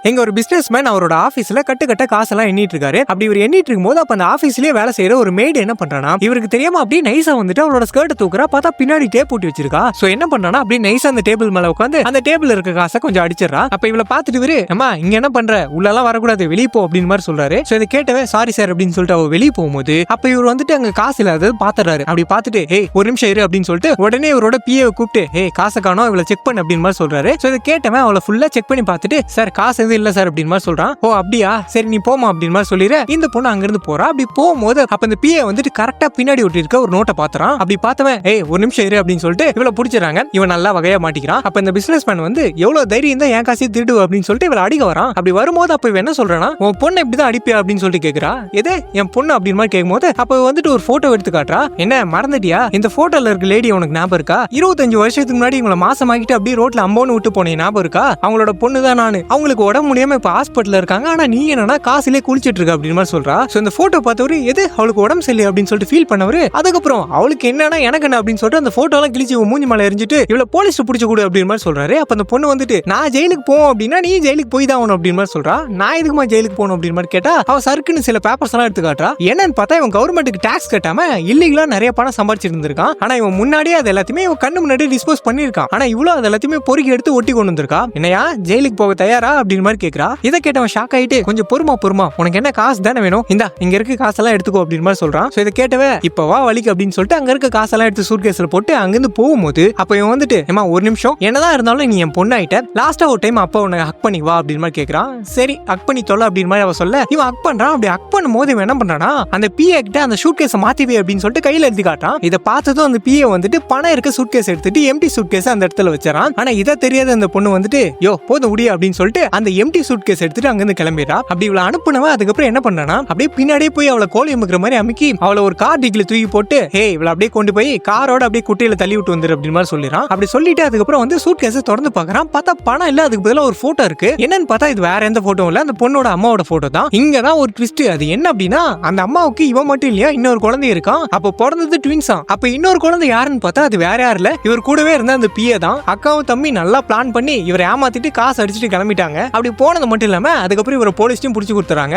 எங்க ஒரு business man அவரோட ஆபீஸ்ல கட்ட காசெல்லாம் எண்ணிட்டு இருக்காரு. அப்படி இவர் எண்ணிட்டு இருக்கும்போது அப்ப அந்த ஆபீஸ்லயே வேலை செய்யற ஒரு மேய்டு என்ன பண்றானா, இவருக்கு தெரியாம அப்படியே நைஸா வந்துட்டு அவரோட ஸ்கர்ட் தூக்குறா. பார்த்தா பின்னாடி டேப் போட்டு வச்சிருக்கா. சோ என்ன பண்றானா, அப்படியே நைஸா அந்த டேபிள் மேல உட்காந்து அந்த டேபிள் இருக்க காசை கொஞ்சம் அடிச்சிடறா. அப்ப இவளை பார்த்துட்டு இவரு, அம்மா இங்க என்ன பண்ற, உள்ளெல்லாம் வரக்கூடாது, வெளியே போ அப்படின்னு மாதிரி சொல்றாரு. சோ இதை கேட்டவே சாரி சார் அப்படின்னு சொல்லிட்டு அவ வெளியே போகும்போது அப்ப இவர் வந்துட்டு அங்க காசு இல்லாதது பாத்துறாரு. அப்படி பார்த்துட்டு ஏய் ஒரு நிமிஷம் இரு அப்படின்னு சொல்லிட்டு உடனே இவரோட பிஏ கூப்பிட்டு ஏய் காசை காணோம், இவளை செக் பண்ணு அப்படின்னு மாதிரி சொல்றாரு. சோ இதை கேட்டவன் அவளை ஃபுல்லா செக் பண்ணி பார்த்துட்டு சார் காசு எதுவும் இல்ல சார் அப்படின்னு மாதிரி சொல்றான். ஓ அப்படியா, சரி நீ போமா அப்படின்னு மாதிரி சொல்லிடுற. இந்த பொண்ணு அங்கிருந்து போறா. அப்படி போகும்போது அப்ப இந்த பிஏ வந்துட்டு கரெக்டா பின்னாடி ஒட்டி இருக்க ஒரு நோட்டை பாத்துறான். அப்படி பார்த்தவன் ஏய் ஒரு நிமிஷம் இரு அப்படின்னு சொல்லிட்டு இவளை பிடிச்சிடறாங்க. இவன் நல்லா வகையா மாட்டிக்கிறான். அப்ப இந்த பிசினஸ் மேன் வந்து எவ்வளவு தைரியம் தான் என் காசையை திருடு அப்படின்னு சொல்லிட்டு இவளை அடிக்க வரான். அப்படி வரும்போது அப்ப இவன் என்ன சொல்றானா, உன் பொண்ணு இப்படிதான் அடிப்பியா அப்படின்னு சொல்லிட்டு கேக்குறா. எது என் பொண்ணு அப்படின்னு மாதிரி கேட்கும்போது அப்ப வந்துட்டு ஒரு போட்டோ எடுத்து காட்டுறா. என்ன மறந்துட்டியா, இந்த போட்டோல இருக்க லேடி உனக்கு ஞாபகம் இருக்கா, 25 வருஷத்துக்கு முன்னாடி இவங்களை மாசமாக்கிட்டு அப்படியே ரோட்ல அம்போன்னு விட்டு போனேன் ஞாபகம் இருக்கா, அவங்களோட பொண்ணு தான் நானு, அவங்களுக்கு உடம்பு முடியாம இப்ப ஹாஸ்பிட்டல் இருக்காங்க, ஆனா நீ என்னன்னா காசிலே குளிச்சிட்டு இருக்க அப்படின்னு மாதிரி சொல்றா. சோ இந்த போட்டோ பார்த்தவரு எது அவளுக்கு உடம்பு சரியில்லை அப்படின்னு சொல்லிட்டு ஃபீல் பண்ணவரு. அதுக்கப்புறம் அவளுக்கு என்னன்னா எனக்கு என்ன அப்படின்னு சொல்லிட்டு அந்த போட்டோ எல்லாம் கிழிச்சு மூஞ்சி மேல எரிஞ்சிட்டு இவளை போலீஸ் பிடிச்சு கொடு அப்படின்னு மாதிரி சொல்றாரு. அப்ப அந்த பொண்ணு வந்துட்டு நான் ஜெயிலுக்கு போவோம் அப்படின்னா நீ ஜெயிலுக்கு போய் தான் ஆகணும் அப்படின்னு மாதிரி சொல்றா. நான் எதுக்குமா ஜெயிலுக்கு போகணும் அப்படின்னு மாதிரி கேட்டா அவ சர்க்குன்னு சில பேப்பர்ஸ் எல்லாம் எடுத்து காட்டுறா. என்னன்னு பார்த்தா இவன் கவர்மெண்ட்டுக்கு டாக்ஸ் கட்டாம இல்லீகலா நிறைய பணம் சம்பாதிச்சிட்டு இருந்திருக்கான். ஆனா இவன் முன்னாடியே அது எல்லாத்தையுமே இவன் கண்ணு முன்னாடி டிஸ்போஸ் பண்ணிருக்கான். ஆனா இவ்வளவு அது எல்லாத்தையுமே பொறுக்கி எடுத்து ஒட்டி கொண்டு வந்திருக்கா. என்னையா ஜெயிலுக்கு போக தயாரா அப்படின்னு மாதிரி கேக்குறா. இதை கேட்டவன் ஷாக் ஆயிட்டு கொஞ்சம் பொறுமா உனக்கு என்ன காசு தானே வேணும், இந்தா இங்க இருக்க காசெல்லாம் எடுத்துக்கோ அப்படின்னு மாதிரி சொல்றான். சோ இதை கேட்டவ இப்ப வா வலிக்கு அப்படின்னு சொல்லிட்டு அங்க இருக்க காசெல்லாம் எடுத்து சூட்கேஸ்ல போட்டு அங்கிருந்து போகும்போது அப்ப இவன் வந்துட்டு ஏமா ஒரு நிமிஷம், என்னதான் இருந்தாலும் நீ என் பொண்ணு ஆயிட்ட, லாஸ்டா ஒரு டைம் அப்பா உன்னை ஹக் பண்ணி வா அப்படின்னு மாதிரி கேக்குறான். சரி ஹக் பண்ணி தொலை அப்படின்னு மாதிரி அவ சொல்ல இவன் ஹக் பண்றான். அப்படி ஹக் பண்ணும் போது இவன் என்ன பண்றானா, அந்த பிஏ கிட்ட அந்த சூட்கேஸை மாத்திவே அப்படின்னு சொல்லிட்டு கையில எடுத்து காட்டான். இதை பார்த்ததும் அந்த பிஏ வந்துட்டு பணம் இருக்க சூட்கேஸ் எடுத்துட்டு எம்டி சூட்கேஸ் அந்த இடத்துல வச்சான். ஆனா இதை தெரியாத அந்த பொண்ணு வந்துட்டு யோ போதும் முடியும் அப்படின்னு சொல்லிட்டு அந்த எம்டி சூட்கேஸ் எடுத்துட்டு அங்கிருந்து கிளம்பிடுறா. அப்படி இவளை அனுப்புனவன் அதுக்கப்புறம் என்ன பண்றானா, அப்படியே பின்னாடியே போய் அவளை கோழி அமுக்கிற மாதிரி அமுக்கி அவளை ஒரு கார் டிக்கில தூக்கி போட்டு ஹே இவளை அப்படியே கொண்டு போய் காரோட அப்படியே குட்டையில தள்ளி விட்டு வந்துரு அப்படின்னு மாதிரி சொல்லிடுறான். அப்படி சொல்லிட்டு அதுக்கப்புறம் வந்து சூட்கேஸை திறந்து பார்க்கறான். பார்த்தா பணம் இல்ல, அதுக்கு பதிலா ஒரு போட்டோ இருக்கு. என்னன்னு பார்த்தா இது வேற எந்த போட்டோ இல்ல, அந்த பொண்ணோட அம்மாவோட போட்டோ தான். இங்கதான் ஒரு ட்விஸ்ட். அது என்ன அப்படின்னா அந்த அம்மாவுக்கு இவன் மட்டும் இல்லையா இன்னொரு குழந்தை இருக்கான். அப்ப பிறந்தது ட்வின்ஸா. அப்ப இன்னொரு குழந்தை யாருன்னு பார்த்தா அது வேற யாரும் இல்ல, இவர் கூடவே இருந்த அந்த பிஏ தான். அக்காவும் தம்பி நல்லா பிளான் பண்ணி இவரை ஏமாத்திட்டு காசு அடிச்சுட்டு கிளம்பிட்டாங்க. அப்படி போனது மட்டும் இல்லாம அதுக்கப்புறம் இவரை போலீஸ்டையும் புடிச்சு கொடுத்துறாங்க.